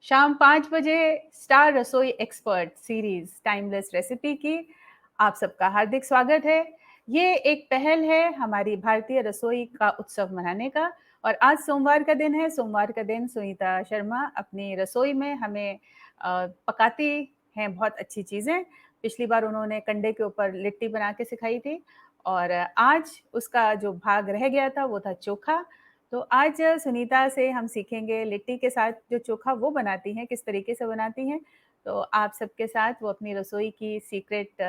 शाम 5 बजे स्टार रसोई एक्सपर्ट सीरीज टाइमलेस रेसिपी की आप सबका हार्दिक स्वागत है। ये एक पहल है हमारी भारतीय रसोई का उत्सव मनाने का। और आज सोमवार का दिन है। सोमवार का दिन सुनीता शर्मा अपनी रसोई में हमें पकाती हैं बहुत अच्छी चीज़ें। पिछली बार उन्होंने कंडे के ऊपर लिट्टी बना के सिखाई थी और आज उसका जो भाग रह गया था वो था चोखा। तो आज सुनीता से हम सीखेंगे लिट्टी के साथ जो चोखा वो बनाती हैं किस तरीके से बनाती हैं। तो आप सबके साथ वो अपनी रसोई की सीक्रेट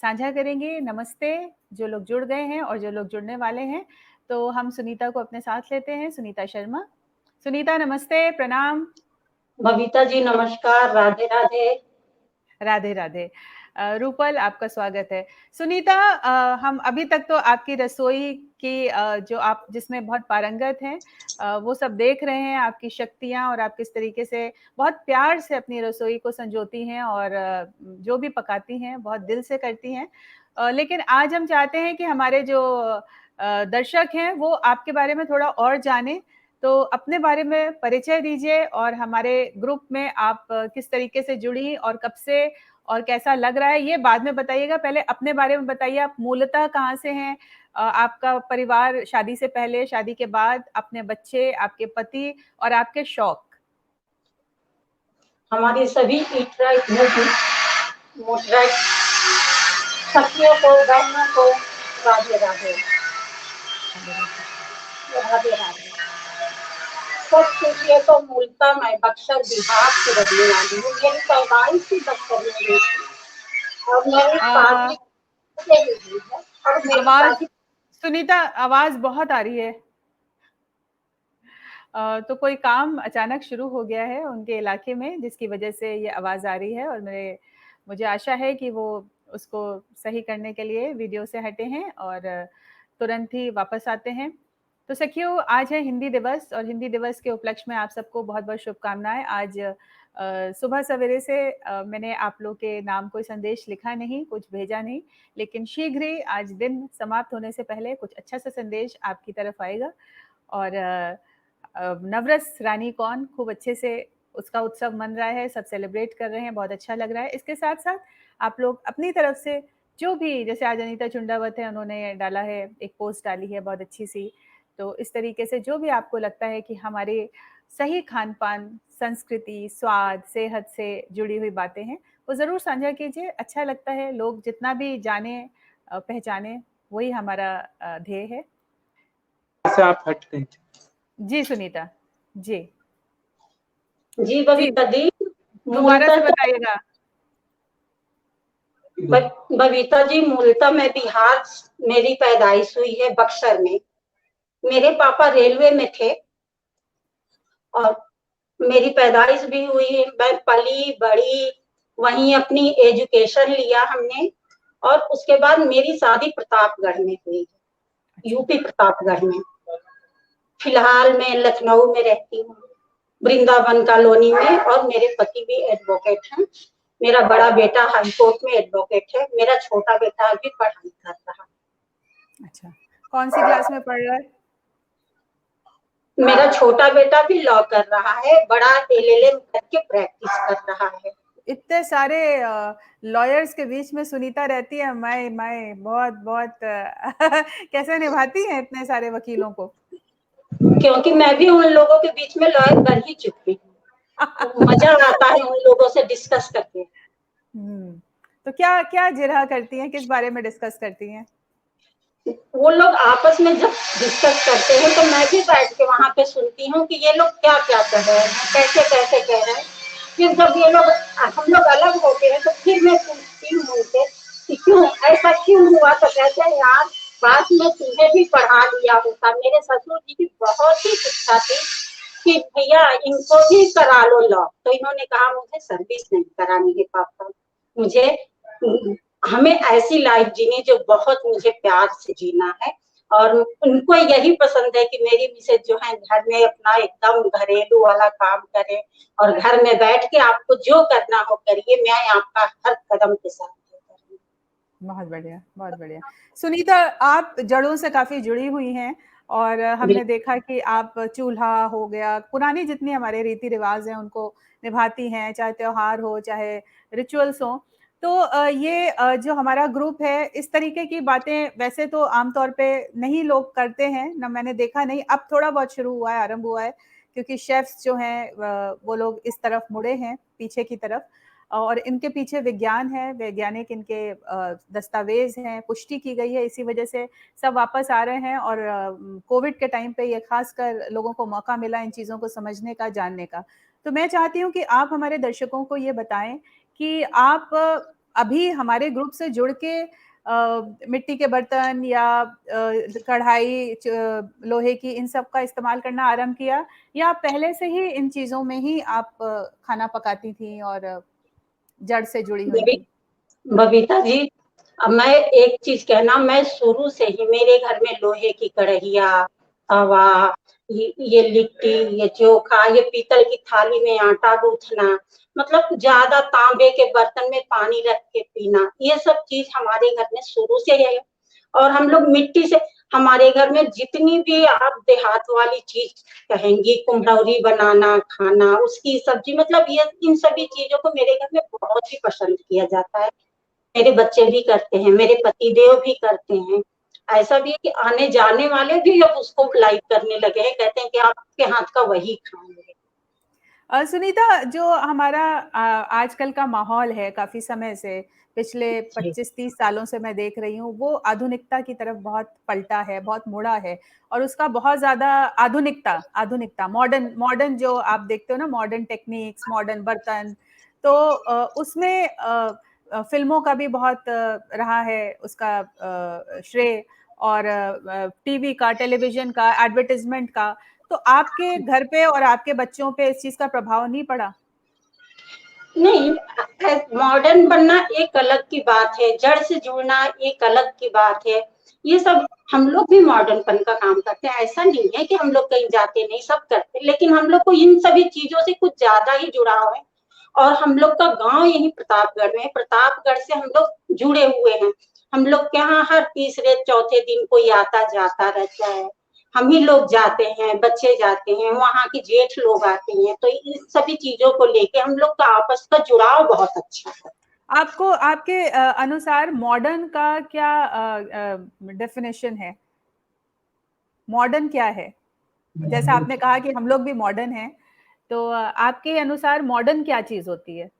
साझा करेंगी। नमस्ते जो लोग जुड़ गए हैं और जो लोग जुड़ने वाले हैं। तो हम सुनीता को अपने साथ लेते हैं। सुनीता शर्मा। सुनीता नमस्ते, प्रणाम। बबीता जी नमस्कार, राधे राधे। राधे राधे। रूपल आपका स्वागत है। सुनीता, हम अभी तक तो आपकी रसोई की जो आप जिसमें बहुत पारंगत हैं वो सब देख रहे हैं, आपकी शक्तियां और आप किस तरीके से बहुत प्यार से अपनी रसोई को संजोती हैं और जो भी पकाती हैं बहुत दिल से करती हैं। लेकिन आज हम चाहते हैं कि हमारे जो दर्शक हैं वो आपके बारे में थोड़ा और जानें। तो अपने बारे में परिचय दीजिए और हमारे ग्रुप में आप किस तरीके से जुड़ी और कब से और कैसा लग रहा है ये बाद में बताइएगा। पहले अपने बारे में बताइए, आप मूलतः कहाँ से हैं, आपका परिवार, शादी से पहले, शादी के बाद, अपने बच्चे, आपके पति और आपके शौक। हमारी सभी ईटराइट मोटराइट सखियों को, बहनों को राधे राधे। राधे राधे। सब पूछिए तो मूलतः मैं बक्सर बिहार से रहने वाली हूँ। मेरी पैदाइश ही बक्सर में हुई थी और मेरी शादी से हुई है। और मेरी आवाज, शादी सुनीता आवाज बहुत आ रही है। तो कोई काम अचानक शुरू हो गया है उनके इलाके में जिसकी वजह से ये आवाज़ आ रही है और मुझे आशा है कि वो उसको सही करने के लिए वीडियो से हटे हैं और तुरंत ही वापस आते हैं। तो सखियों, आज है हिंदी दिवस और हिंदी दिवस के उपलक्ष्य में आप सबको बहुत बहुत शुभकामनाएं। आज सुबह सवेरे से मैंने आप लोग के नाम कोई संदेश लिखा नहीं, कुछ भेजा नहीं, लेकिन शीघ्र ही आज दिन समाप्त होने से पहले कुछ अच्छा सा संदेश आपकी तरफ आएगा। और नवरस रानी कौन खूब अच्छे से उसका उत्सव मन रहा है, सब सेलिब्रेट कर रहे हैं, बहुत अच्छा लग रहा है। इसके साथ साथ आप लोग अपनी तरफ से जो भी, जैसे आज अनीता चुंडावत है, उन्होंने डाला है, एक पोस्ट डाली है बहुत अच्छी सी। तो इस तरीके से जो भी आपको लगता है कि हमारे सही खान पान, संस्कृति, स्वाद, सेहत से जुड़ी हुई बातें हैं, वो ज़रूर साझा कीजिए। अच्छा लगता है, लोग जितना भी जाने पहचाने, वही हमारा ध्येय है। से आप हट गए। जी सुनीता जी। जी बबीता जी, दोबारा से मूलतः बताइएगा। बबीता जी मूलतः मैं बिहार, मेरी पैदाइश हुई है बक्सर में। मेरे पापा रेलवे में थे और मेरी पैदाइश भी हुई है। मैं पली बड़ी वहीं, अपनी एजुकेशन लिया हमने और उसके बाद मेरी शादी प्रतापगढ़ में हुई, यूपी प्रतापगढ़ में। फिलहाल मैं लखनऊ में रहती हूँ, वृंदावन कॉलोनी में, और मेरे पति भी एडवोकेट हैं। मेरा बड़ा बेटा हाई कोर्ट में एडवोकेट है। मेरा छोटा बेटा अभी पढ़ाई कर रहा है। अच्छा, कौन सी क्लास में पढ़ रहा है? मेरा छोटा बेटा भी लॉ कर रहा है, बड़ा LLM करके प्रैक्टिस कर रहा है। इतने सारे लॉयर्स के बीच में सुनीता रहती है। मैं बहुत बहुत कैसे निभाती हैं इतने सारे वकीलों को? क्योंकि मैं भी उन लोगों के बीच में लॉयर बन ही चुकी हूँ। मजा आता है उन लोगों से डिस्कस करके। तो क्या क्या जिरह करती हैं, किस बारे में डिस्कस करती हैं? वो लोग आपस में जब डिस्कस करते हैं तो मैं भी बैठ के वहां पे सुनती हूँ कि ये लोग क्या क्या कह रहे हैं, कैसे कैसे कह रहे हैं। फिर जब ये लोग, हम लोग अलग होते हैं तो फिर मैं पूछती हूँ उनसे कि क्यों ऐसा क्यों हुआ। तो कहते हैं यार, बाद में तुम्हें भी पढ़ा लिया होता। मेरे ससुर जी की बहुत ही इच्छा थी कि भैया इनको भी करा लो लॉ, तो इन्होंने कहा मुझे सर्विस नहीं करानी है पापा, मुझे हमें ऐसी लाइफ जीनी जो बहुत मुझे प्यार से जीना है। और उनको यही पसंद है कि मेरी मिसेज जो है घर में अपना एकदम घरेलू वाला काम करे और घर में बैठ के आपको जो करना हो करिए, मैं आपका हर कदम के साथ करूंगी। बहुत बढ़िया, बहुत बढ़िया। सुनीता, आप जड़ों से काफ़ी जुड़ी हुई हैं और हमने देखा कि आप चूल्हा हो गया, पुरानी जितनी हमारे रीति-रिवाज़ हैं उनको निभाती हैं, चाहे त्योहार हो, चाहे रिचुअल्स हों। तो ये जो हमारा ग्रुप है, इस तरीके की बातें वैसे तो आम तौर पे नहीं लोग करते हैं, ना मैंने देखा नहीं, अब थोड़ा बहुत शुरू हुआ है, आरंभ हुआ है, क्योंकि शेफ्स जो हैं वो लोग इस तरफ मुड़े हैं, पीछे की तरफ। और इनके पीछे विज्ञान है, वैज्ञानिक इनके दस्तावेज हैं, पुष्टि की गई है, इसी वजह से सब वापस आ रहे हैं और कोविड के टाइम पे ये खासकर लोगों को मौका मिला इन चीज़ों को समझने का, जानने का। तो मैं चाहती हूँ कि आप हमारे दर्शकों को ये बताएं कि आप अभी हमारे ग्रुप से जुड़ के मिट्टी के बर्तन या कढ़ाई, लोहे की, इन सब का इस्तेमाल करना आरंभ किया, या आप पहले से ही इन चीज़ों में ही आप खाना पकाती थी और जड़ से जुड़ी हुई थी? बबीता जी, अब मैं एक चीज कहना, मैं शुरू से ही मेरे घर में लोहे की कढ़ैया, तवा, ये लिट्टी, ये चोखा, ये पीतल की थाली में आटा गूंथना, मतलब ज्यादा तांबे के बर्तन में पानी रख के पीना, ये सब चीज हमारे घर में शुरू से है। और हम लोग मिट्टी से, हमारे घर में जितनी भी आप देहात वाली चीज कहेंगी, कुम्हलौरी बनाना, खाना, उसकी सब्जी, मतलब ये इन सभी चीजों को मेरे घर में बहुत ही पसंद किया जाता है। मेरे बच्चे भी करते हैं, मेरे पतिदेव भी करते हैं। ऐसा भी है कि आने जाने वाले भी अब उसको लाइक करने लगे हैं, कहते हैं कि आपके हाथ का वही खाएंगे। सुनीता, जो हमारा आजकल का माहौल है, काफ़ी समय से, पिछले 25-30 सालों से मैं देख रही हूँ, वो आधुनिकता की तरफ बहुत पलटा है, बहुत मुड़ा है और उसका बहुत ज़्यादा आधुनिकता, मॉडर्न मॉडर्न जो आप देखते हो ना, मॉडर्न टेक्निक्स, मॉडर्न बर्तन, तो उसमें फ़िल्मों का भी बहुत रहा है उसका श्रेय, और टीवी का, टेलीविज़न का, एडवर्टाइज़मेंट का। तो आपके घर पे और आपके बच्चों पे इस चीज़ का प्रभाव नहीं पड़ा? नहीं, मॉडर्न बनना एक अलग की बात है, जड़ से जुड़ना एक अलग की बात है। ये सब हम लोग भी मॉडर्नपन का काम करते हैं, ऐसा नहीं है कि हम लोग कहीं जाते नहीं, सब करते, लेकिन हम लोग को इन सभी चीजों से कुछ ज्यादा ही जुड़ाव है। और हम लोग का गांव यही प्रतापगढ़ में है, प्रतापगढ़ से हम लोग जुड़े हुए हैं। हम लोग के यहाँ हर तीसरे चौथे दिन कोई आता जाता रहता है, हम ही लोग जाते हैं, बच्चे जाते हैं, वहाँ के जेठ लोग आते हैं, तो इन सभी चीजों को लेके हम लोग का आपस का जुड़ाव बहुत अच्छा है। आपको आपके अनुसार मॉडर्न का क्या डेफिनेशन है? मॉडर्न क्या है? जैसा आपने कहा कि हम लोग भी मॉडर्न हैं, तो आपके अनुसार मॉडर्न क्या चीज़ होती है?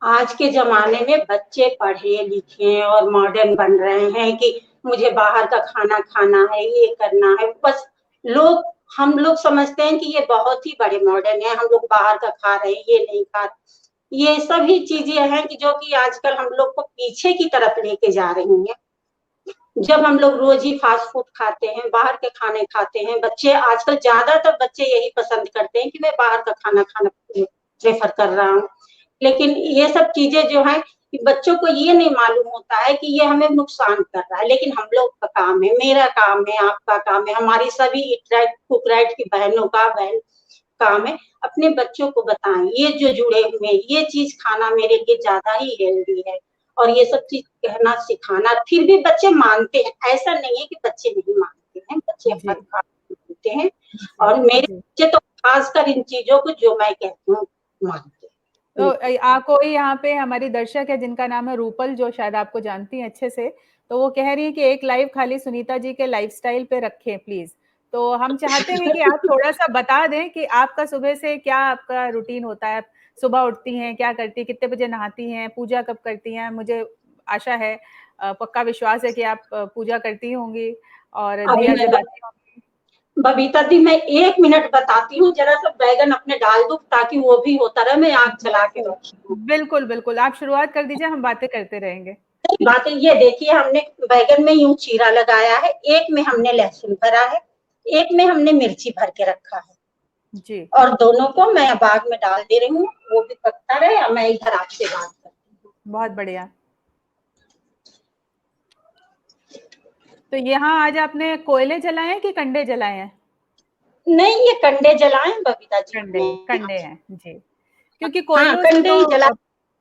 आज के जमाने में बच्चे पढ़े लिखे और मॉडर्न बन रहे हैं कि मुझे बाहर का खाना खाना है, ये करना है, बस लोग, हम लोग समझते हैं कि ये बहुत ही बड़े मॉडर्न है, हम लोग बाहर का खा रहे हैं, ये नहीं खा रहे। ये सभी चीजें हैं कि जो कि आजकल हम लोग को पीछे की तरफ लेके जा रही हैं। जब हम लोग रोज ही फास्ट फूड खाते हैं, बाहर के खाने खाते हैं, बच्चे आजकल ज्यादातर बच्चे यही पसंद करते हैं कि मैं बाहर का खाना खाना प्रेफर कर रहा हूँ। लेकिन ये सब चीजें जो है कि बच्चों को ये नहीं मालूम होता है कि ये हमें नुकसान कर रहा है, लेकिन हम लोग का काम है, मेरा काम है, आपका काम है, हमारी सभी ईट राइट कुक राइट की बहनों का काम है, अपने बच्चों को बताएं ये जो जुड़े हुए, ये चीज खाना मेरे लिए ज्यादा ही हेल्दी है, और ये सब चीज कहना सिखाना। फिर भी बच्चे मानते हैं, ऐसा नहीं है कि बच्चे नहीं मानते हैं, बच्चे जी, हर बात मानते हैं। जी, और मेरे जी। बच्चे तो खासकर इन चीजों को जो मैं कहती हूँ मानते तो हैं। कोई यहाँ पे हमारी दर्शक है जिनका नाम है रूपल, जो शायद आपको जानती हैं अच्छे से, तो वो कह रही है कि एक लाइव खाली सुनीता जी के लाइफस्टाइल पे रखें प्लीज। तो हम चाहते हैं कि आप थोड़ा सा बता दें कि आपका सुबह से क्या आपका रूटीन होता है, सुबह उठती हैं, क्या करती हैं, कितने बजे नहाती हैं, पूजा कब करती हैं? मुझे आशा है, पक्का विश्वास है कि आप पूजा करती होंगी और अभी दिया मैं जलाती होंगी। बबीता दी, मैं 1 मिनट बताती हूँ, जरा सा बैगन अपने डाल दूं ताकि वो भी होता रहे, मैं आग चला के बिल्कुल, रखी हूँ। बिल्कुल, बिल्कुल, आप शुरुआत कर दीजिए, हम बातें करते रहेंगे। बात ये देखिए, हमने बैगन में यूं चीरा लगाया है, एक में हमने लहसुन भरा है, एक में हमने मिर्ची भर के रखा है, जी, और दोनों को मैं अब आग में डाल दे रही हूँ, वो भी पकता रहे और मैं इधर आपसे बात करती हूँ। बहुत बढ़िया। तो यहाँ आज आपने कोयले जलाए हैं कि कंडे जलाए हैं? नहीं, ये कंडे जलाए बबीता जी कंडे, हमने कंडे आज। हैं, जी। क्योंकि हाँ, कोयलों से कंडे तो ही जला।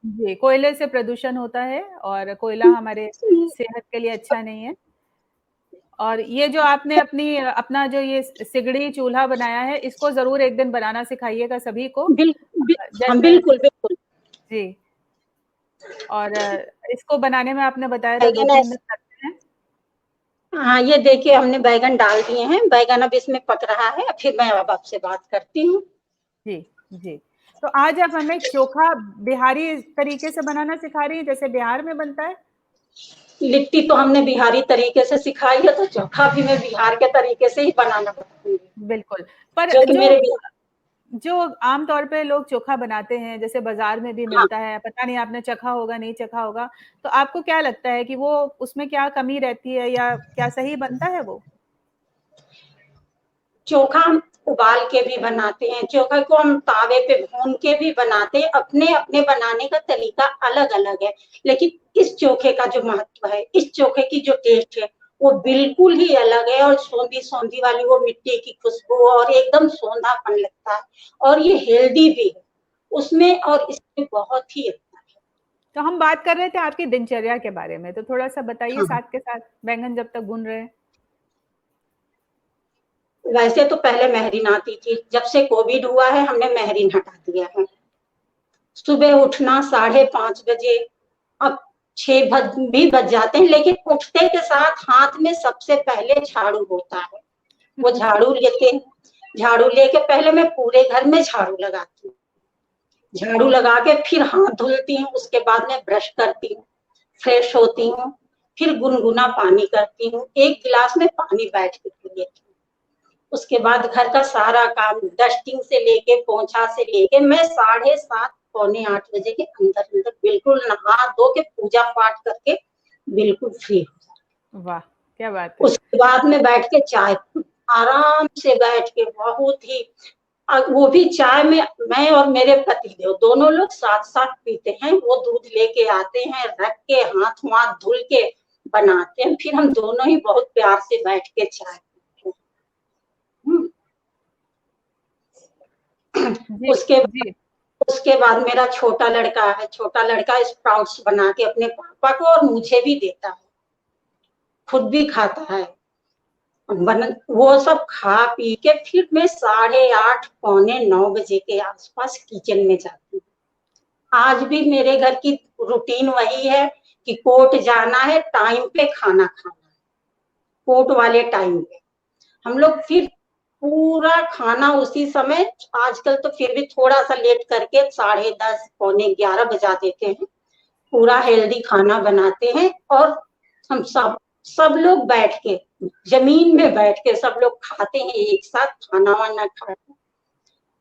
जी, कोयले से प्रदूषण होता है और कोयला हमारे सेहत के लिए अच्छा नहीं है। और ये जो आपने अपना जो ये सिगड़ी चूल्हा बनाया है, इसको ज़रूर एक दिन बनाना सिखाइएगा सभी को। हाँ, जैसे बिल्कुल बिल्कुल। जी, और इसको बनाने में आपने बताया था बैगन 2-3 दिन लगते हैं। हाँ, ये देखिए हमने बैगन डाल दिए हैं, बैगन अब इसमें पक रहा है, फिर मैं अब आपसे बात करती हूँ। जी, जी। तो आज आप हमें चोखा बिहारी तरीके से बनाना सिखा रही हैं, जैसे बिहार में बनता है? लिट्टी तो हमने बिहारी तरीके से सिखाई है, तो चोखा भी मैं बिहार के तरीके से ही बनाना बताऊंगी, बिल्कुल, पर जो कि जो मेरे बिहार। जो आम तौर पे लोग चोखा बनाते हैं, जैसे बाज़ार में भी हाँ, मिलता है, पता नहीं आपने चखा होगा, नहीं चखा होगा, तो आपको क्या लगता है कि वो उसमें क्या कमी रहती है या क्या सही बनता है वो? चोखा हम उबाल के भी बनाते हैं, चोखा को हम तावे पे भून के भी बनाते हैं, अपने अपने बनाने का तरीका अलग अलग है, लेकिन इस चोखे का जो महत्व है, इस चोखे की जो टेस्ट है, वो बिल्कुल ही अलग है। और सौंधी सौंधी वाली वो मिट्टी की खुशबू और एकदम सौंधापन लगता है, और ये हेल्दी भी है उसमें, और इसमें बहुत ही अच्छा तो हम बात कर रहे थे आपकी दिनचर्या के बारे में, तो थोड़ा-सा बताइए है। हाँ, साथ के साथ, बैंगन जब तक भून रहे हैं। वैसे तो पहले महरीन आती थी, जब से कोविड हुआ है हमने महरीन हटा दिया है। सुबह उठना 5:30 बजे, अब 6 भी बज जाते हैं, लेकिन उठते के साथ हाथ में सबसे पहले झाड़ू होता है। वो झाड़ू लेते हैं, झाड़ू लेके पहले मैं पूरे घर में झाड़ू लगाती हूँ, झाड़ू लगा के फिर हाथ धुलती हूँ, उसके बाद में ब्रश करती हूँ, फ्रेश होती हूँ, फिर गुनगुना पानी करती हूँ, 1 गिलास में पानी बैठ के पी लेती हूँ। उसके बाद घर का सारा काम, डस्टिंग से लेके पोछा से लेके, मैं 7:30 पौने 8 बजे के अंदर अंदर बिल्कुल नहा धो के पूजा पाठ करके बिल्कुल फ्री हो जाती वाह! क्या बात हूँ। है। उसके बाद में बैठ के चाय, आराम से बैठ के बहुत ही, वो भी चाय में मैं और मेरे पतिदेव दोनों लोग साथ साथ पीते हैं। वो दूध लेके आते हैं, रख के हाथ वाथ धुल के बनाते हैं, फिर हम दोनों ही बहुत प्यार से बैठ के चाय पीते हैं। जी, उसके जी। उसके बाद मेरा छोटा लड़का है, छोटा लड़का स्प्राउट्स बना के अपने पापा को और मुझे भी देता है, खुद भी खाता है। वो सब खा पी के फिर मैं 8:30 पौने 9 बजे के आसपास किचन में जाती हूँ। आज भी मेरे घर की रूटीन वही है कि कोर्ट जाना है, टाइम पे खाना खाना है, कोर्ट वाले टाइम पे हम लोग फिर पूरा खाना उसी समय, आजकल तो फिर भी थोड़ा सा लेट करके 10:30 पौने 11 बजा देते हैं, पूरा हेल्दी खाना बनाते हैं। और हम सब लोग बैठ के जमीन में बैठ के सब लोग खाते हैं, एक साथ खाना वाना खाते हैं,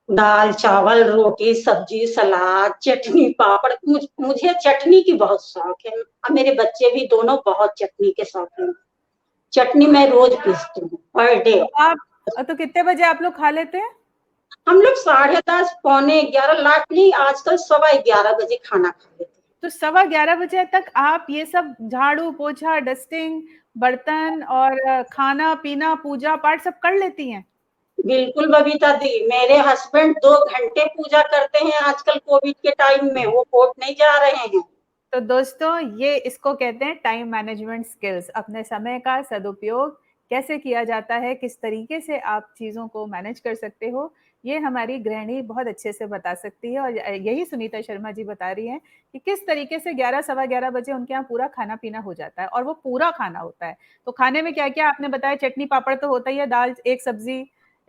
दाल चावल रोटी सब्जी सलाद चटनी पापड़। मुझे चटनी की बहुत शौक है, और मेरे बच्चे भी दोनों बहुत चटनी के शौकीन हैं। चटनी मैं रोज पीसती हूँ पर डे। तो आप तो कितने बजे आप लोग खा लेते हैं? हम लोग 10:30 पौने 11, लाटली आजकल 11:15 बजे खाना खा लेते हैं। तो सवा 11 बजे तक आप ये सब झाड़ू, पोछा, डस्टिंग, बर्तन और खाना-पीना, पूजा-पाठ सब कर लेती हैं? बिल्कुल बबीता दी, मेरे हस्बैंड 2 घंटे पूजा करते हैं आजकल कोविड के टाइम में, वो कोर्ट नहीं जा रहे हैं। तो दोस्तों ये इसको कहते हैं टाइम मैनेजमेंट स्किल्स। अपने समय का सदुपयोग कैसे किया जाता है, किस तरीके से आप चीज़ों को मैनेज कर सकते हो, ये हमारी गृहिणी बहुत अच्छे से बता सकती है और यही सुनीता शर्मा जी बता रही हैं कि किस तरीके से 11 सवा 11 बजे उनके यहाँ पूरा खाना-पीना हो जाता है और वो पूरा खाना होता है। तो खाने में क्या-क्या आपने बताया चटनी पापड़ तो होता ही है, दाल, एक सब्ज़ी,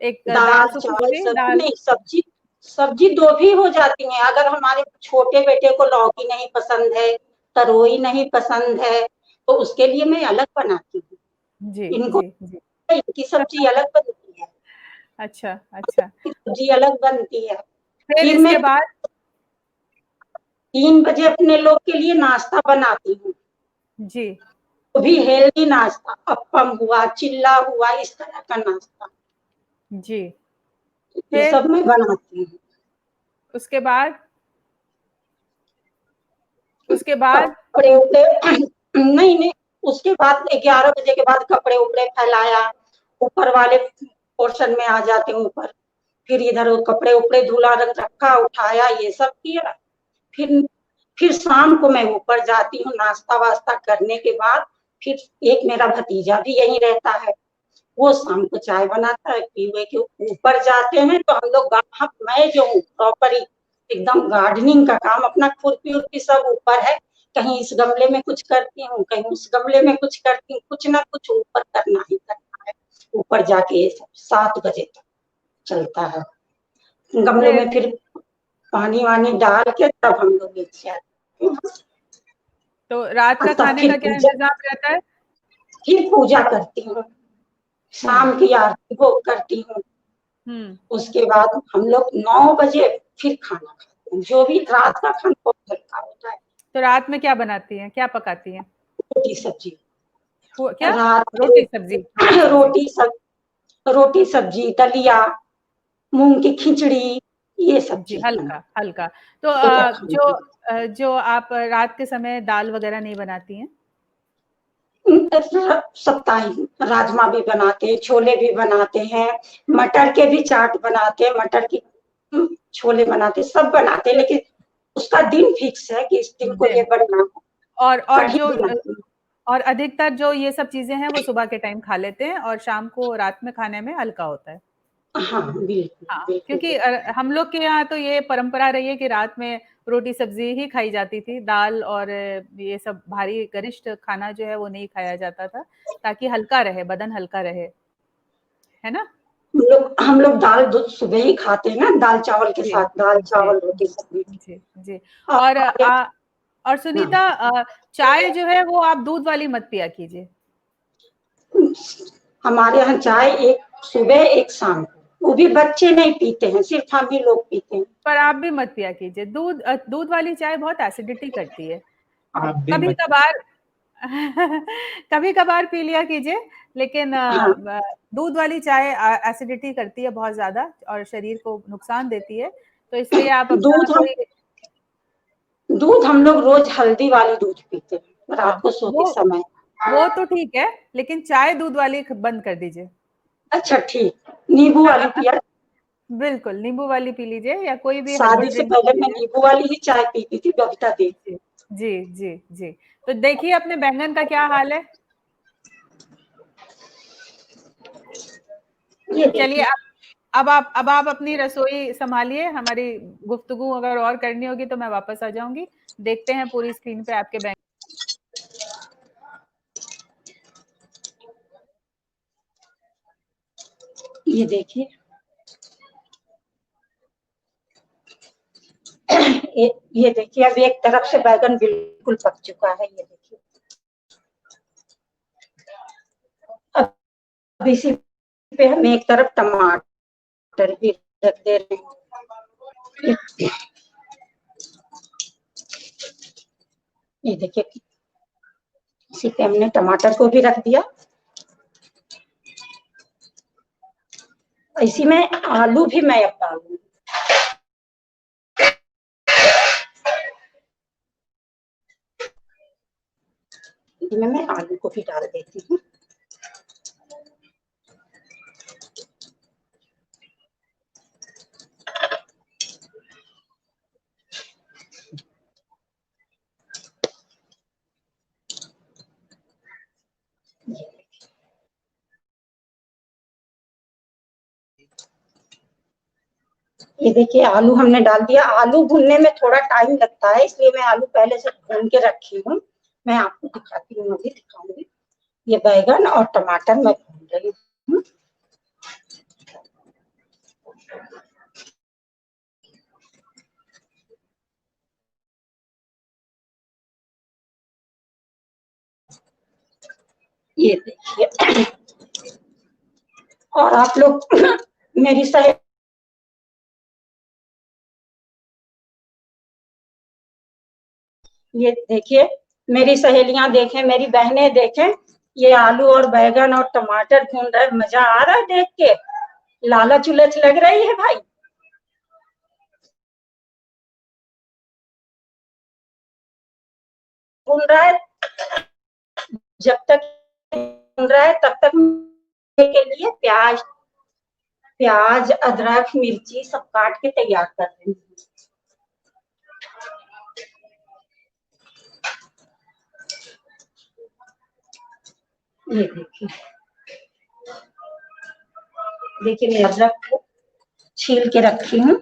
एक दाल दाल चावल सुखी सब दाल। नहीं, सब्जी सब्जी 2 भी हो जाती हैं। अगर हमारे छोटे बेटे को लौकी नहीं पसंद है, तरोई नहीं पसंद है, तो उसके लिए मैं अलग बनाती हूँ। जी, इनको जी, जी। इनकी सब्जी अलग बनती है, अच्छा, अच्छा। सब्जी अलग बनती है। फिर फिर इसके मैं बाद 3 बजे अपने लोग के लिए नाश्ता बनाती हूँ, जी। वो भी हेल्दी नाश्ता, अप्पम हुआ, चिल्ला हुआ, इस तरह का नाश्ता, जी, ये फिर सब मैं बनाती हूँ। उसके बाद उसके बाद कपड़े उपड़े नहीं नहीं, उसके बाद 11 बजे के बाद कपड़े उपड़े फैलाया, ऊपर वाले पोर्शन में आ जाते हैं ऊपर, फिर इधर वो कपड़े उपड़े धुला रखा उठाया, ये सब किया। फिर फिर शाम को मैं ऊपर जाती हूँ नाश्ता वास्ता करने के बाद। फिर एक मेरा भतीजा भी यहीं रहता है, वो शाम को चाय बनाता है, पीवे के ऊपर जाते हैं तो हम लोग मैं जो हूँ प्रॉपर एकदम गार्डनिंग का काम अपना खुरपी उर्पी सब ऊपर है, कहीं इस गमले में कुछ करती हूँ, कहीं उस गमले में कुछ करती हूँ, कुछ ना कुछ ऊपर करना ही करना है। ऊपर जाके ये सब 7 बजे तक चलता है। गमले में फिर पानी वानी डाल के तब हम लोग नीचे आते हैं। तो रात का तब खाने फिर का क्या इंतजाम रहता है? फिर पूजा करती हूँ, शाम की आरती भोग करती हूँ। उसके बाद हम लोग 9 बजे फिर खाना खाते हैं, जो भी रात का खाना बहुत हल्का होता है। तो रात में क्या बनाती हैं, क्या पकाती हैं? रोटी सब्जी। क्या? रात रोटी सब्जी, रोटी सब्जी। रोटी सब्जी, दलिया, मूंग की खिचड़ी, ये सब जी, चीज हल्का हल्का। तो जो आप रात के समय दाल वगैरह नहीं बनाती हैं? साप्ताहिक राजमा भी बनाते हैं, छोले भी बनाते हैं, मटर के भी चाट बनाते हैं, मटर की छोले बनाते, सब बनाते हैं, लेकिन उसका दिन फिक्स है कि इस दिन को ये बनना है। और कढ़ी जो बनाती हूँ। और अधिकतर जो ये सब चीजें हैं वो सुबह के टाइम खा लेते हैं और शाम को रात में खाने में हल्का होता है। हाँ बिल्कुल हाँ, बिल्कुल। क्योंकि हम लोग के यहाँ तो ये परंपरा रही है कि रात में रोटी सब्जी ही खाई जाती थी, दाल और ये सब भारी गरिष्ठ खाना जो है वो नहीं खाया जाता था, ताकि हल्का रहे, बदन हल्का रहे, है ना? हम लोग दाल दूध सुबह ही खाते हैं ना, दाल चावल के जी, साथ, दाल जी, चावल रोटी सब्जी। जी, जी। और और हमारे और सुनीता, चाय जो है वो आप दूध वाली मत पिया कीजिए। हमारे यहाँ चाय एक सुबह एक शाम को, वो भी बच्चे नहीं पीते हैं, सिर्फ हम ही लोग पीते हैं। पर आप भी मत पिया कीजिए, दूध वाली चाय बहुत एसिडिटी करती है। आप भी कभी मत। कभार कभी कभार पी लिया कीजिए, लेकिन हाँ दूध वाली चाय एसिडिटी करती है बहुत ज्यादा और शरीर को नुकसान देती है, तो इसलिए आप अपना दूध हम कोई। दूध हम लोग रोज हल्दी वाली दूध पीते हैं हाँ, रात को सोते वो समय। वो तो ठीक है, लेकिन चाय दूध वाली बंद कर दीजिए। अच्छा ठीक, नींबू वाली पिया। बिल्कुल, नींबू वाली पी लीजिए या कोई भी शादी हर्बल से ड्रिंक पहले पी मैं लीजिए। नींबू वाली ही चाय पीती थी, बबीता दी। जी, जी, जी, जी। तो देखिए अपने बैंगन का क्या हाल है? ये चलिए, देखिए। अब आप अपनी रसोई सँभालिए, हमारी गुफ्तगू अगर और करनी होगी तो मैं वापस आ जाऊँगी। देखते हैं पूरी स्क्रीन पे आपके बैंक। ये देखिए। ये देखिए, अब एक तरफ से बैगन बिल्कुल पक चुका है, ये देखिए। अब इसी पे हम एक तरफ टमाटर भी रख दे रहे हैं। ये देखिए, इसी पे हमने टमाटर को भी रख दिया। इसी में आलू भी मैं अब डालूंगी। इसमें मैं आलू को भी डाल देती हूँ। ये देखिए, आलू हमने डाल दिया। आलू भुनने में थोड़ा टाइम लगता है, इसलिए मैं आलू पहले से भून के रखी हूँ। मैं आपको दिखाती हूँ, अभी दिखाऊंगी। ये बैगन और टमाटर मैं भून रही हूँ। ये देखिए, और आप लोग मेरी सहेली, ये देखिए, मेरी सहेलियां देखें, मेरी बहनें देखें, ये आलू और बैगन और टमाटर भून रहे, मजा आ रहा है देख के, लालच उलच लग रही है भाई। भून रहा है, जब तक भून रहा है तब तक के लिए प्याज प्याज अदरक मिर्ची सब काट के तैयार कर रही हूँ। ये देखिए मैं अदरक को छील के रखी हूँ।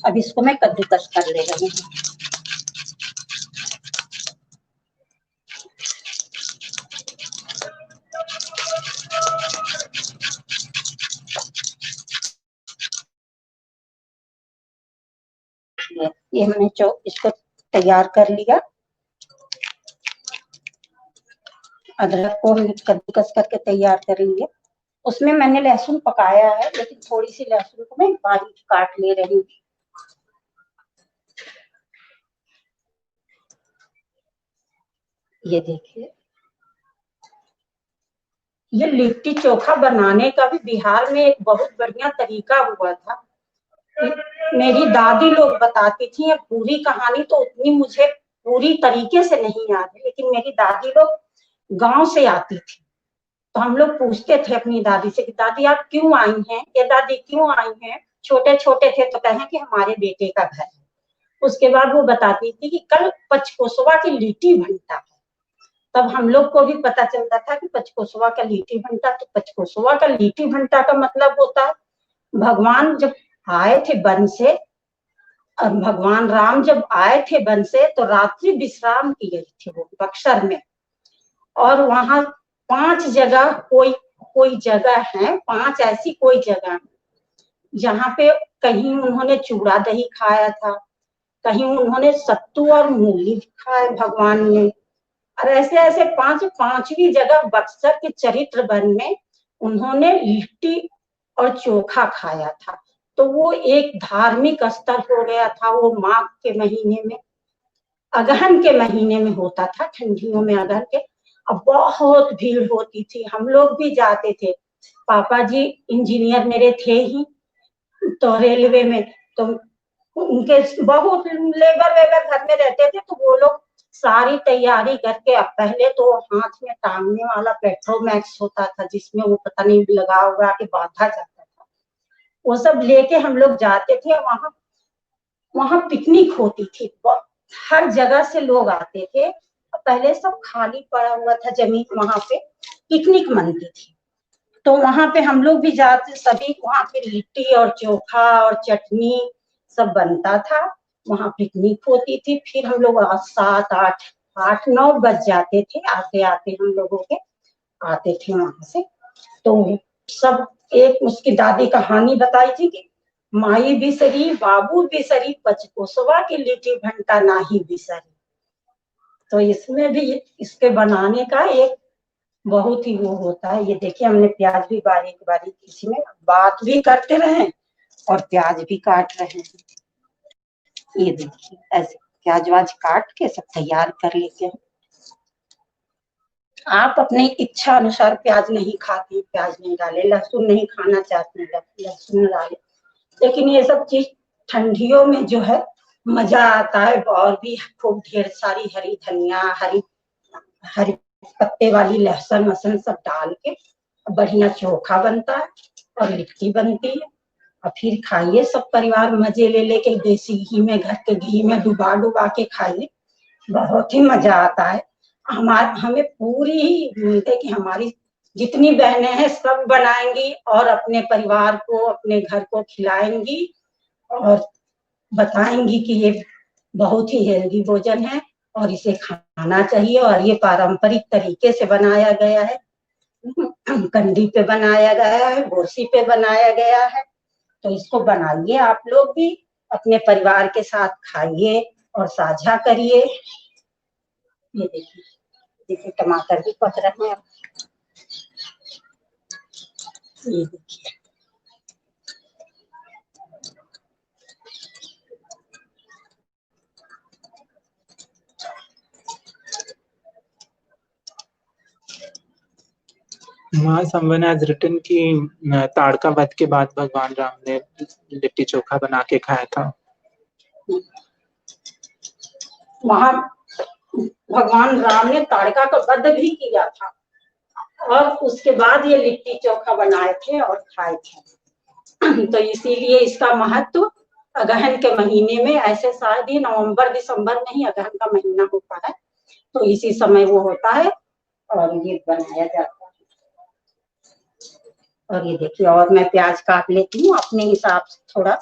अब इसको मैं कद्दूकस कर ले रही हूँ। ये हमने इसको तैयार कर लिया। अदरक को हम कद्दूकस करके तैयार कर लिए। उसमें मैंने लहसुन पकाया है, लेकिन थोड़ी सी लहसुन को मैं बारीक काट ले रही हूँ। ये देखिए, ये लिट्टी चोखा बनाने का भी बिहार में एक बहुत बढ़िया तरीका हुआ था। मेरी दादी लोग बताती थी। पूरी कहानी तो उतनी मुझे पूरी तरीके से नहीं याद है, लेकिन मेरी दादी लोग गांव से आती थी, तो हम लोग पूछते थे अपनी दादी से कि दादी आप क्यों आई हैं, ये दादी क्यों आई हैं। छोटे छोटे थे तो कहें कि हमारे बेटे का घर है। उसके बाद वो बताती थी कि कल पचकोसवा की लिट्टी बनता है। तब हम लोग को भी पता चलता था कि पचकोसवा का लिट्टी भंटा। तो पचकोसवा का लिट्टी भंटा का मतलब होता है, भगवान जब आए थे वन से, और भगवान राम जब आए थे वन से, तो रात्रि विश्राम किए थे वो बक्सर में। और वहां 5 जगह कोई जगह है, 5 ऐसी कोई जगह जहाँ पे कहीं उन्होंने चूड़ा दही खाया था, कहीं उन्होंने सत्तू और मूली खाया भगवान ने, और ऐसे ऐसे 5वीं जगह बक्सर के चरित्र वन में उन्होंने लिट्टी और चोखा खाया था। तो वो एक धार्मिक स्थल हो गया था। वो माघ के महीने में, अगहन के महीने में होता था, ठंडियों में अगहन के। अब बहुत भीड़ होती थी, हम लोग भी जाते थे। पापा जी इंजीनियर मेरे थे ही, तो रेलवे में, तो उनके बहुत लेबर वेबर घर में रहते थे, तो वो लोग सारी तैयारी करके, अब पहले तो हाथ में टांगने वाला पेट्रोमैक्स होता था, जिसमें वो पता नहीं लगा उगा के बांधा जाता था, वो सब लेके हम लोग जाते थे। वहां पिकनिक होती थी, हर जगह से लोग आते थे। पहले सब खाली पड़ा हुआ था जमीन, वहां पे पिकनिक मनती थी। तो वहां पे हम लोग भी जाते, सभी वहां पे लिट्टी और चोखा और चटनी सब बनता था। वहां पिकनिक होती थी। फिर हम लोग 7, 8, 9 बज जाते थे आते आते, हम लोगों के आते थे वहां से। तो सब एक उसकी दादी कहानी बताई थी कि माई बिसरी बाबू बिसरी, पचकोसवा की लिट्टी भंटा नाही बिसरी। तो इसमें भी इसके बनाने का एक बहुत ही वो होता है। ये देखिए हमने प्याज भी बारीक बारीक, इसमें बात भी करते रहे और प्याज भी काट रहे हैं। ये देखिए ऐसे प्याज वाज काट के सब तैयार कर लेते हैं। आप अपनी इच्छा अनुसार प्याज नहीं खाते, प्याज नहीं डाले, लहसुन नहीं खाना चाहते, लहसुन डाले। लेकिन ये सब चीज ठंडियों में जो है मजा आता है। और भी खूब ढेर सारी हरी धनिया, हरी पत्ते वाली लहसुन वसन सब डाल के बढ़िया चोखा बनता है और लिट्टी बनती है। और फिर खाइए सब परिवार मजे ले लेके, देसी घी में, घर के घी में डुबा डुबा के खाइए, बहुत ही मजा आता है। हमें पूरी ही उम्मीद है कि हमारी जितनी बहनें हैं सब बनाएंगी और अपने परिवार को, अपने घर को खिलाएंगी और बताएंगी कि ये बहुत ही हेल्दी भोजन है और इसे खाना चाहिए। और ये पारंपरिक तरीके से बनाया गया है, कंडी पे बनाया गया है, गोरसी पे बनाया गया है। तो इसको बनाइए आप लोग भी, अपने परिवार के साथ खाइए और साझा करिए। ये देखिए टमाटर भी पक रहे हैं। ये देखिए someone has written कि ताड़का वध के बाद भगवान राम ने लिट्टी चोखा बना के खाया था। वहां भगवान राम ने ताड़का का वध भी किया था और उसके बाद ये लिट्टी चोखा बनाए थे और खाए थे। तो इसीलिए इसका महत्व अगहन के महीने में, ऐसे शायद ही नवंबर दिसंबर में ही अगहन का महीना होता है, तो इसी समय वो होता है। और ये बनाया जाता है। और ये देखिए, और मैं प्याज काट लेती हूँ अपने हिसाब से थोड़ा।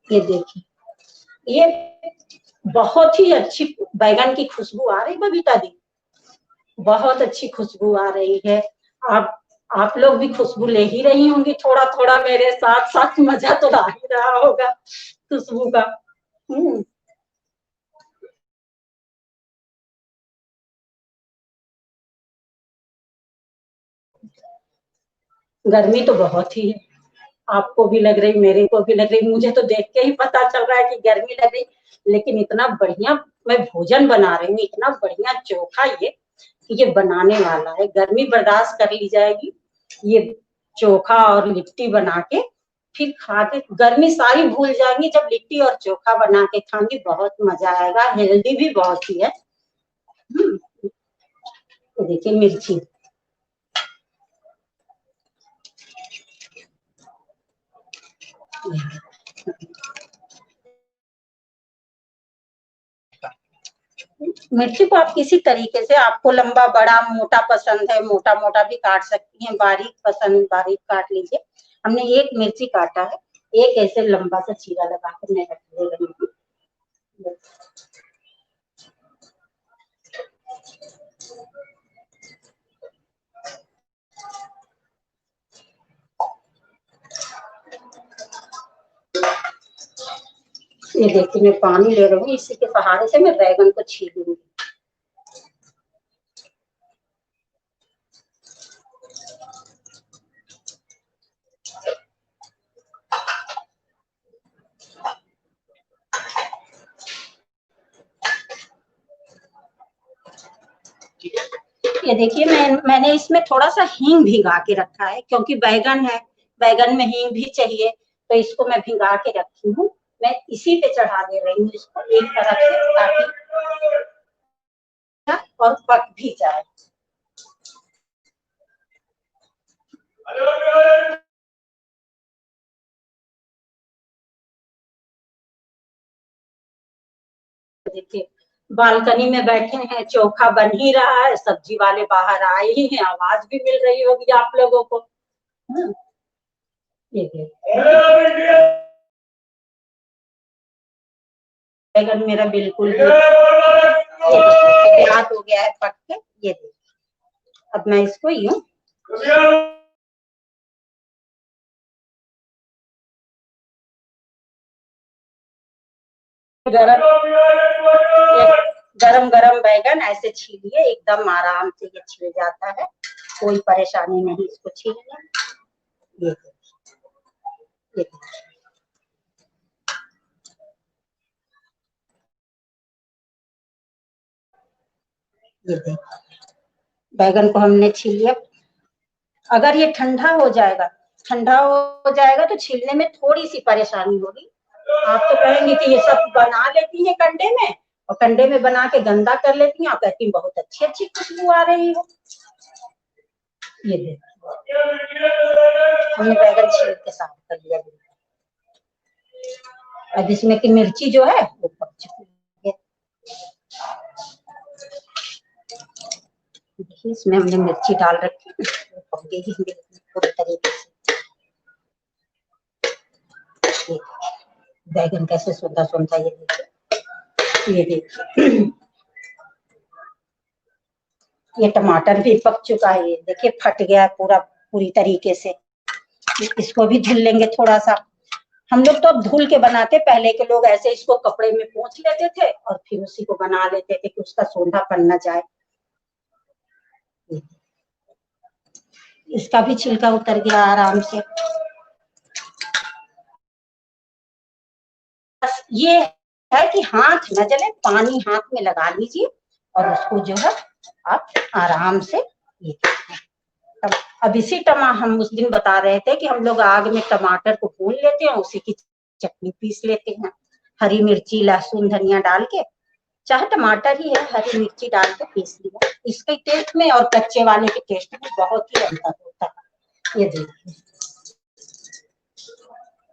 ये देखिए, ये बहुत ही अच्छी बैगन की खुशबू आ रही बबीता दी, बहुत अच्छी खुशबू आ रही है। आप लोग भी खुशबू ले ही रही होंगी थोड़ा थोड़ा मेरे साथ साथ, मजा तो आ ही रहा होगा खुशबू का। गर्मी तो बहुत ही है, आपको भी लग रही, मेरे को भी लग रही, मुझे तो देख के ही पता चल रहा है कि गर्मी लग रही। लेकिन इतना बढ़िया मैं भोजन बना रही हूँ, इतना बढ़िया चोखा ये बनाने वाला है, गर्मी बर्दाश्त कर ली जाएगी। ये चोखा और लिट्टी बना के फिर खा के गर्मी सारी भूल जाएंगी, जब लिट्टी और चोखा बना के खाएंगी बहुत मजा आएगा, हेल्दी भी बहुत ही है। तो देखिए मिर्ची, मिर्ची को आप किसी तरीके से, आपको लंबा बड़ा मोटा पसंद है, मोटा मोटा भी काट सकती हैं, बारीक पसंद बारीक काट लीजिए। हमने एक मिर्ची काटा है, एक ऐसे लंबा सा चीरा लगा कर मैं रख दे रही हूँ। ये देखिए मैं पानी ले रही हूँ, इसी के सहारे से मैं बैगन को छीलूंगी। ये देखिए मैंने इसमें थोड़ा सा हींग भिगा के रखा है, क्योंकि बैगन है, बैगन में हींग भी चाहिए, तो इसको मैं भिगा के रखी हूँ। मैं इसी पे चढ़ा दे रही हूँ इसको एक तरफ से, ताकि और पक भी जाए। देखिए बालकनी में बैठे हैं, चोखा बन ही रहा है, सब्जी वाले बाहर आए ही हैं, आवाज भी मिल रही होगी आप लोगों को। ये बैगन मेरा बिल्कुल तैयार हो गया है पक के। ये देखिए अब मैं इसको यूं गरम गरम बैगन ऐसे छीलिए, एकदम आराम से ये छिल जाता है, कोई परेशानी नहीं इसको छीलने। ये देखिए बैगन को हमने छील लिया। अगर ये ठंडा हो जाएगा तो छीलने में थोड़ी सी परेशानी होगी। आप तो कहेंगे कि ये सब बना लेती हैं कंडे में, और कंडे में बना के गंदा कर लेती हैं, और कहती हैं बहुत अच्छी अच्छी खुशबू आ रही है। ये देखिए हमने बैगन छील के साफ कर लिया। अब इसमें की मिर्ची जो है वो पक चुकी है। देखिए इसमें हमने मिर्ची डाल रखी है, पक गई है पूरी तरीके से। बैगन कैसे सुंदर सुंदर, ये देखिए, ये देखिए ये टमाटर भी पक चुका है, ये देखिए फट गया पूरी तरीके से। इसको भी धुल लेंगे थोड़ा सा। हम लोग तो अब धुल के बनाते, पहले के लोग ऐसे इसको कपड़े में पोंछ लेते थे और फिर उसी को बना लेते थे कि उसका सोंधापन न जाए। इसका भी छिलका उतर गया आराम से। बस ये है कि हाथ न जले, पानी हाथ में लगा लीजिए और उसको जो है आप आराम से ये। अब इसी हम उस दिन बता रहे थे कि हम लोग आग में टमाटर को भून लेते हैं, उसी की चटनी पीस लेते हैं, हरी मिर्ची लहसुन धनिया डाल के, चाहे टमाटर ही है हरी मिर्ची डाल के पीस लिया। इसके टेस्ट में और कच्चे वाले के टेस्ट में बहुत ही अंतर होता है। ये देखिए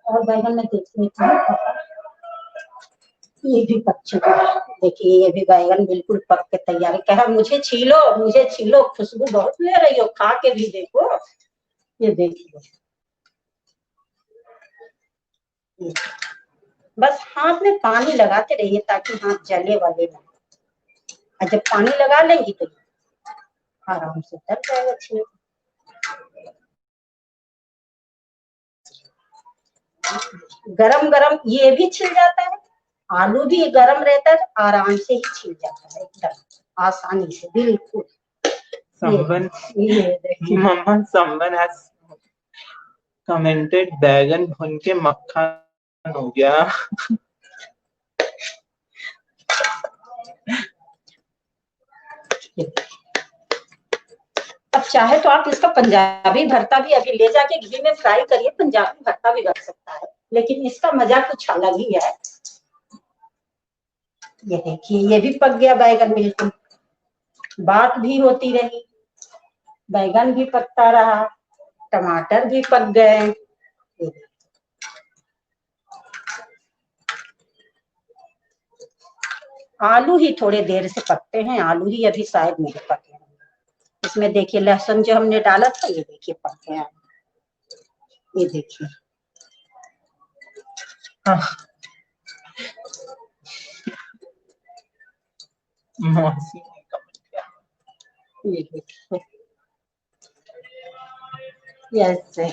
और बैगन में देख लेती हूँ, ये भी पक चुका है। देखिए ये भी बैगन बिल्कुल पक के तैयार है। कह रहा मुझे छीलो, खुशबू बहुत ले रही हो, खा के भी देखो। ये देखिए, बस हाथ में पानी लगाते रहिए ताकि हाथ जले वाले ना। और जब पानी लगा लेंगी तो आराम से तल जाएगा छिल। गरम गरम ये भी छिल जाता है, आलू भी गरम रहता है, आराम से ही छिल जाता है एकदम आसानी से, बिल्कुल। someone has commented बैगन भुन के मक्खन हो गया। अब चाहे तो आप इसका पंजाबी भरता भी अभी ले जाके घी में फ्राई करिए, पंजाबी भरता भी रख सकता है, लेकिन इसका मजा कुछ अलग ही है। ये देखिए ये भी पक गया बैगन बिल्कुल, बात भी होती रही, बैगन भी पकता रहा, टमाटर भी पक गए। आलू ही थोड़े देर से पकते हैं, आलू ही अभी शायद नहीं पके। इसमें देखिए लहसुन जो हमने डाला था, ये देखिए पक गया, ये देखिए। ये देखिए ऐसे।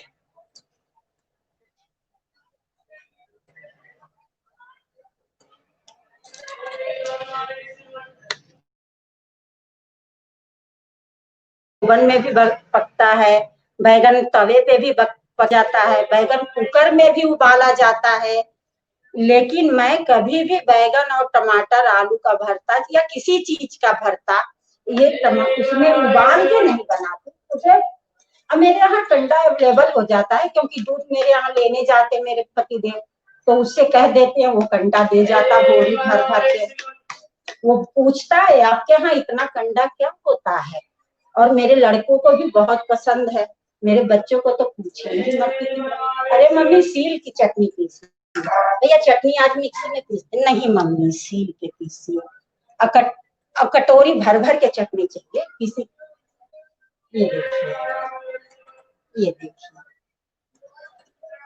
ओवन में भी पकता है बैगन, तवे पे भी पक जाता है बैगन, कुकर में भी उबाला जाता है। लेकिन मैं कभी भी बैगन और टमाटर आलू का भरता या किसी चीज का भरता ये उसमें उबाल के नहीं बनाते। उसे अब मेरे यहाँ ठंडा अवेलेबल हो जाता है, क्योंकि दूध मेरे यहाँ लेने जाते मेरे पतिदेव, तो उससे कह देते हैं, वो कंडा दे जाता बोरी भर भर के। वो पूछता है आपके यहाँ इतना कंडा क्या होता है, और मेरे लड़कों को भी बहुत पसंद है, मेरे बच्चों को तो पूछे ही मत। अरे मम्मी सील की चटनी पीसी, भैया चटनी आज मिक्सी में पीसते नहीं मम्मी, सील के पीसी। अब कटोरी भर भर के चटनी चाहिए पीसी। ये देखिए, ये देखिए,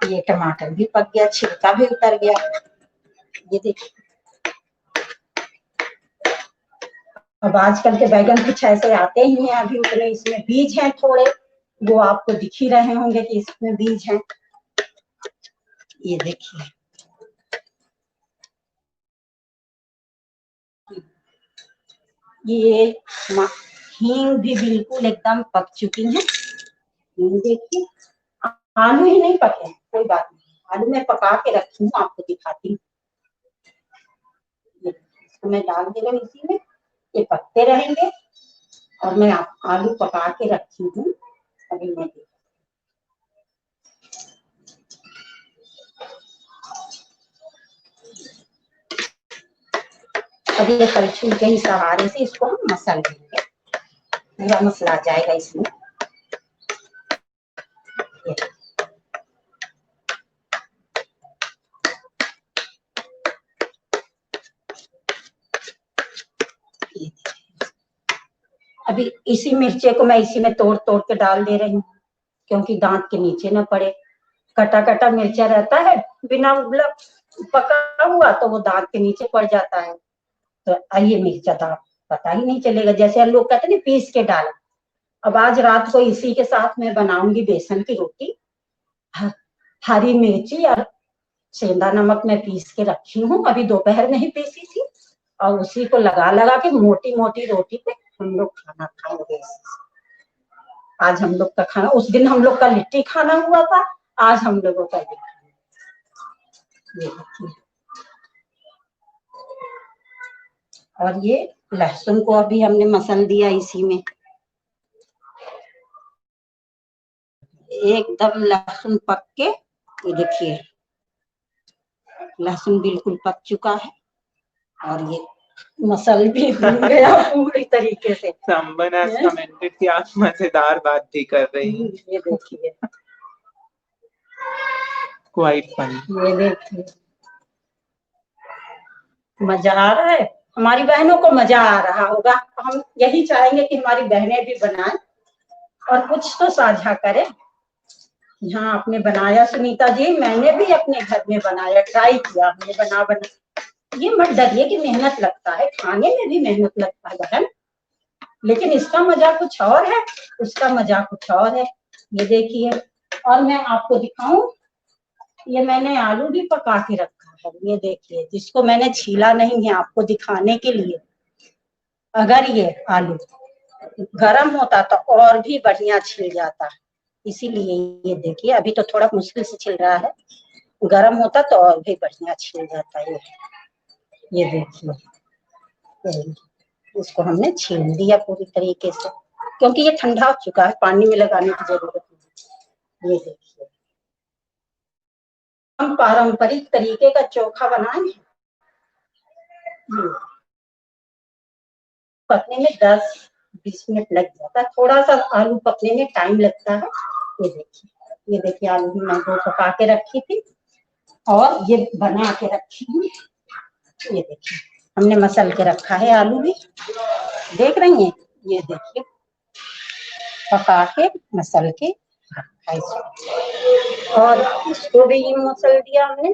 ये टमाटर भी पक गया, छिलका भी उतर गया। ये देखिए, अब आजकल के बैगन कुछ ऐसे आते ही हैं, अभी उतने इसमें बीज हैं थोड़े, वो आपको दिख ही रहे होंगे कि इसमें बीज हैं। ये देखिए, ये हींग भी बिल्कुल एकदम पक चुकी है। देखिए आलू ही नहीं पके हैं, कोई बात नहीं, आलू मैं पका के रखी हूँ, आपको दिखाती हूँ। इसको मैं डाल दे रही इसी में, ये पकते रहेंगे, और मैं आलू पका के रखी हूँ अभी मैं। अब ये कलछुल के ही सहारे से इसको हम मसल देंगे, पूरा मसला जाएगा इसमें। अभी इसी मिर्चे को मैं इसी में तोड़ तोड़ के डाल दे रही हूँ, क्योंकि दांत के नीचे न पड़े। कटा कटा मिर्चा रहता है, बिना उबला पका हुआ तो वो दांत के नीचे पड़ जाता है, तो ये मिर्चा दांत पता ही नहीं चलेगा। जैसे हम लोग कहते हैं पीस के डाल। अब आज रात को इसी के साथ मैं बनाऊंगी बेसन की रोटी, हरी मिर्ची और सेंधा नमक मैं पीस के रखी हूँ, अभी दोपहर में ही पीसी थी, और उसी को लगा लगा के मोटी मोटी रोटी पे हम लोग खाना खाएंगे। आज हम लोग का खाना, उस दिन हम लोग का लिट्टी खाना हुआ था, आज हम लोगों का ये देखिए। और ये लहसुन को अभी हमने मसल दिया इसी में, एकदम लहसुन पक के, ये देखिए लहसुन बिल्कुल पक चुका है, और ये मसल भी भून गया पूरी तरीके से। Someone has commented कि आप मजेदार बात भी कर रही हैं। ये देखिए क्वाइट फन। ये देखिए मजा आ रहा है, हमारी बहनों को मजा आ रहा होगा। हम यही चाहेंगे कि हमारी बहनें भी बनाएं और कुछ तो साझा करें। हाँ आपने बनाया सुनीता जी, मैंने भी अपने घर में बनाया, ट्राई किया हमने बना ये मत डरिए कि मेहनत लगता है, खाने में भी मेहनत लगता है बहन, लेकिन इसका मजा कुछ और है, उसका मजा कुछ और है। ये देखिए, और मैं आपको दिखाऊं, ये मैंने आलू भी पका के रखा है। ये देखिए, जिसको मैंने छीला नहीं है आपको दिखाने के लिए। अगर ये आलू गरम होता तो और भी बढ़िया छिल जाता, इसीलिए ये देखिए अभी तो थोड़ा मुश्किल से छिल रहा है, गरम होता तो और भी बढ़िया छिल जाता है। ये देखिए, इसको हमने छील दिया पूरी तरीके से, क्योंकि ये ठंडा हो चुका है, पानी में लगाने की जरूरत नहीं। ये देखिए, हम पारंपरिक तरीके का चोखा बनाए। पकने में 10-20 मिनट लग जाता है, थोड़ा सा आलू पकने में टाइम लगता है। ये देखिए आलू भी मैं 2 पका के रखी थी और ये बना के रखी हूँ। ये देखिए हमने मसल के रखा है आलू भी, देख रही हैं, ये देखिए पका के मसल के रखा है इसको। और इसको भी मसल दिया हमने,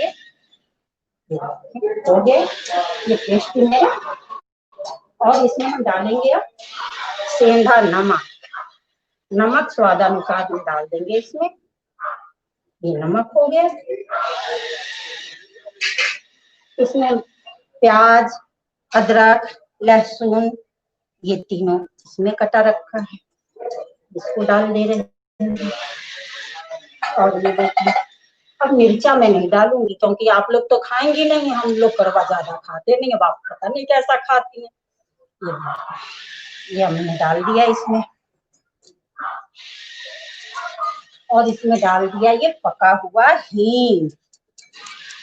ये हो गया ये पेस्ट मेरा। और इसमें हम डालेंगे अब सेंधा नमक, नमक स्वादानुसार में डाल देंगे इसमें। ये नमक हो गया, इसमें प्याज, अदरक, लहसुन ये तीनों इसमें कटा रखा है, इसको डाल दे रहे हैं। और ये देखिए, अब मिर्चा मैं नहीं डालूंगी क्योंकि आप लोग तो खाएंगी नहीं, हम लोग कड़वा ज्यादा खाते नहीं, अब आप पता नहीं कैसा खाती हैं। ये हमने डाल दिया इसमें, और इसमें डाल दिया ये पका हुआ हींग,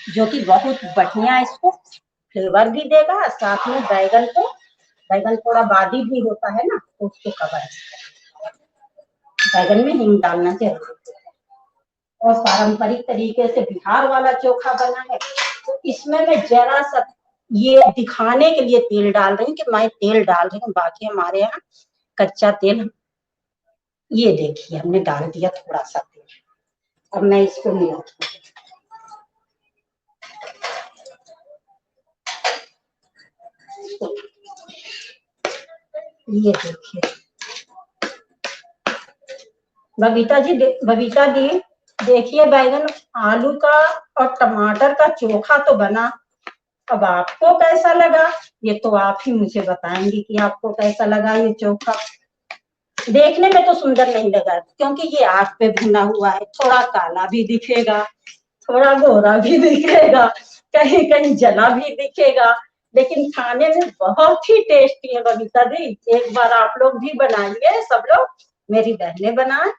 जो कि बहुत बढ़िया इसको फ्लेवर भी देगा, साथ में बैगन थोड़ा बादी भी होता है ना, तो उसको कवर, बैगन में हींग डालना जरूरी है। और पारंपरिक तरीके से बिहार वाला चोखा बना है, तो इसमें मैं जरा सा ये दिखाने के लिए तेल डाल रही हूँ कि मैं तेल डाल रही हूँ, बाकी हमारे यहाँ कच्चा तेल। ये देखिए हमने डाल दिया थोड़ा सा तेल, अब मैं इसको मिलाती हूँ। ये देखिए बबीता दी देखिए, बैगन आलू का और टमाटर का चोखा तो बना, अब आपको कैसा लगा ये तो आप ही मुझे बताएंगे कि आपको कैसा लगा ये चोखा। देखने में तो सुंदर नहीं लगा क्योंकि ये आग पे भुना हुआ है, थोड़ा काला भी दिखेगा, थोड़ा गोरा भी दिखेगा, कहीं कहीं जला भी दिखेगा, लेकिन खाने में बहुत ही टेस्टी है। बबीता दी एक बार आप लोग भी बनाइए, सब लोग मेरी बहनें बनाए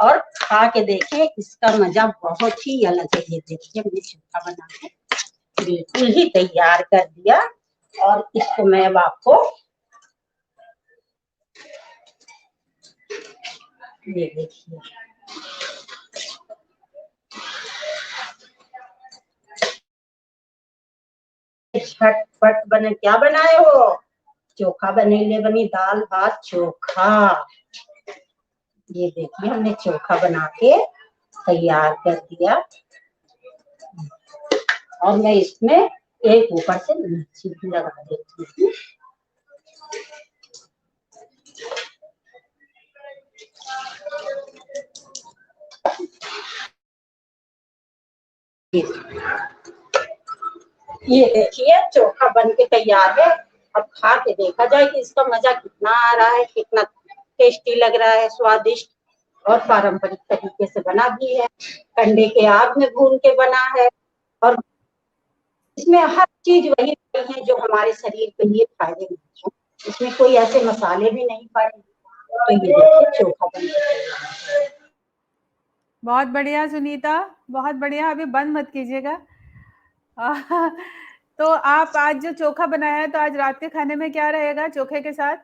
और खा के देखें, इसका मजा बहुत ही अलग है। ये देखिए हमने चोखा बना के बिल्कुल ही तैयार कर दिया, और इसको मैं अब आपको ये देखिए, झटपट बने, क्या बनाए हो, चोखा बनेले बनी, दाल भात चोखा। ये देखिए हमने चोखा बना के तैयार कर दिया, और मैं इसमें एक ऊपर से मिर्ची भी लगा देती हूँ। ये देखिए चोखा बन के तैयार है, अब खा के देखा जाए कि इसका मजा कितना आ रहा है, कितना टेस्टी लग रहा है, स्वादिष्ट और पारंपरिक तरीके से बना भी है, कंडे के आग में भून के बना है, और इसमें हर चीज वही है जो हमारे शरीर के लिए फायदेमंद है, इसमें कोई ऐसे मसाले भी नहीं पड़े। तो ये देखिए चोखा बन के तैयार है। बहुत बढ़िया सुनीता, बहुत बढ़िया, अभी बंद मत कीजिएगा। तो आप आज जो चोखा बनाया है, तो आज रात के खाने में क्या रहेगा चोखे के साथ?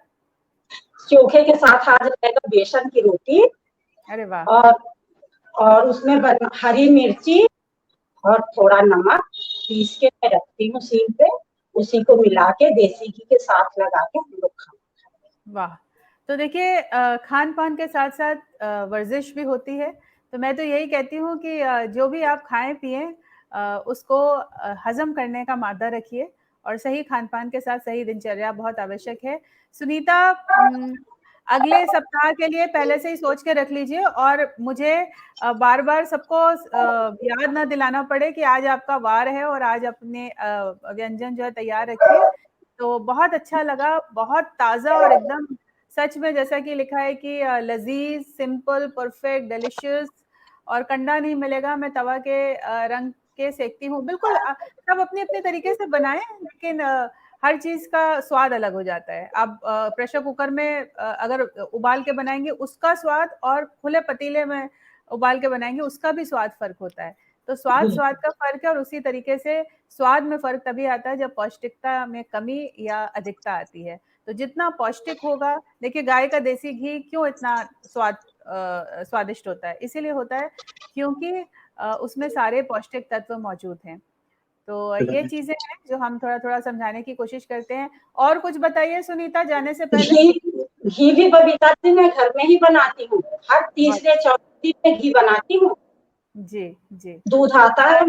चोखे के साथ आज रहेगा बेसन की रोटी, अरे वाह! और और उसमें हरी मिर्ची और थोड़ा नमक पीस के मैं रखती हूँ सील पे, उसी को मिला के देसी घी के साथ लगा के हम लोग खाते। वाह! तो देखिए खान-पान के साथ-साथ वर्ज़िश भी होती है, तो मैं तो यही कहती हूँ कि जो भी आप खाएँ-पिएँ उसको हज़म करने का मादा रखिए और सही खान-पान के साथ सही दिनचर्या बहुत आवश्यक है। सुनीता अगले सप्ताह के लिए पहले से ही सोच के रख लीजिए और मुझे बार-बार सबको याद ना दिलाना पड़े कि आज आपका वार है और आज अपने व्यंजन जो है तैयार रखिए। तो बहुत अच्छा लगा, बहुत ताज़ा और एकदम सच में जैसा कि लिखा है कि लज़ीज़, सिंपल, परफेक्ट, डिलिशियस और कंडा नहीं मिलेगा, मैं तवा के रंग के सेकती हूँ। बिल्कुल सब अपने-अपने तरीके से बनाएँ, लेकिन हर चीज़ का स्वाद अलग हो जाता है। आप प्रेशर कुकर में अगर उबाल के बनाएँगे, उसका स्वाद और खुले पतीले में उबाल के बनाएँगे, उसका भी स्वाद फ़र्क होता है। तो स्वाद का फ़र्क है और उसी तरीके से स्वाद में फ़र्क तभी आता है जब पौष्टिकता में कमी या अधिकता आती है। तो जितना पौष्टिक होगा देखिए गाय का देसी घी क्यों इतना स्वादिष्ट होता है? इसीलिए होता है क्योंकि उसमें सारे पौष्टिक तत्व मौजूद हैं। तो ये चीज़ें हैं जो हम थोड़ा-थोड़ा समझाने की कोशिश करते हैं। और कुछ बताइए सुनीता जाने से पहले? घी घी भी बबीता जी मैं घर में ही बनाती हूँ, हर बहुत तीसरे चौथे दिन में घी बनाती हूँ। जी, जी। दूध तो आता है,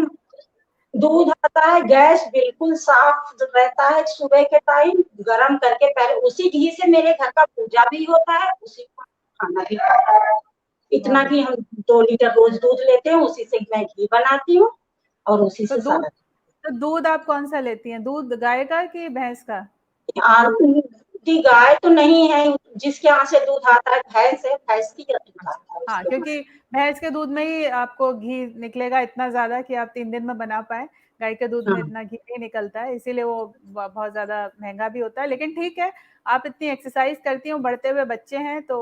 दूध आता है, गैस बिल्कुल साफ रहता है, सुबह के टाइम गरम करके पहले उसी घी से मेरे घर का पूजा भी होता है, उसी को खाना भी खाता है। बहुत इतना कि बढ़िया। हम 2 लीटर रोज दूध लेते हैं, उसी से मैं घी बनाती हूँ और उसी तो से दूध सारा तो दूध आप कौन-सा लेती हैं? दूध गाय का कि भैंस का? की गाय तो नहीं है, जिसके यहाँ से दूध आता है भैंस है, भैंस की दूध अच्छा, आता है हाँ, उसके यहाँ क्योंकि से। भैंस के दूध में ही आपको घी निकलेगा इतना ज़्यादा कि आप 3 दिन में बना पाएँ। गाय के दूध में हाँ, इतना घी नहीं निकलता है, इसीलिए वो बहुत ज़्यादा महँगा भी होता है। लेकिन ठीक है, आप इतनी एक्सरसाइज़ करती हो, बढ़ते हुए बच्चे हैं तो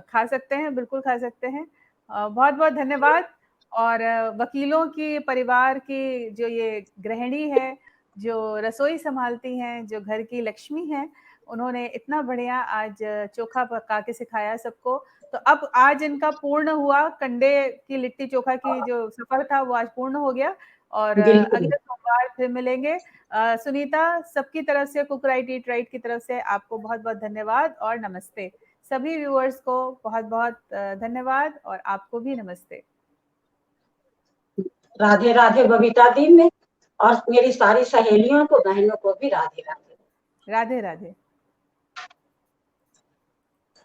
खा सकते हैं, बिल्कुल खा सकते हैं। बहुत-बहुत धन्यवाद और वकीलों की परिवार की जो ये गृहिणी है, जो रसोई सँभालती हैं, जो घर की लक्ष्मी हैं, उन्होंने इतना बढ़िया आज चोखा पका के सिखाया सबको। तो अब आज इनका पूर्ण हुआ, कंडे की लिट्टी-चोखा की जो सफ़र था वो आज पूर्ण हो गया और बिल्कुल। अगले सोमवार फिर मिलेंगे। सुनीता सबकी तरफ से कुक राइट ईट राइट की तरफ से आपको बहुत-बहुत धन्यवाद और नमस्ते। सभी व्यूअर्स को बहुत-बहुत धन्यवाद और आपको भी नमस्ते। राधे राधे बबीता दी में और मेरी सारी सहेलियों को, बहनों को भी राधे राधे। राधे-राधे।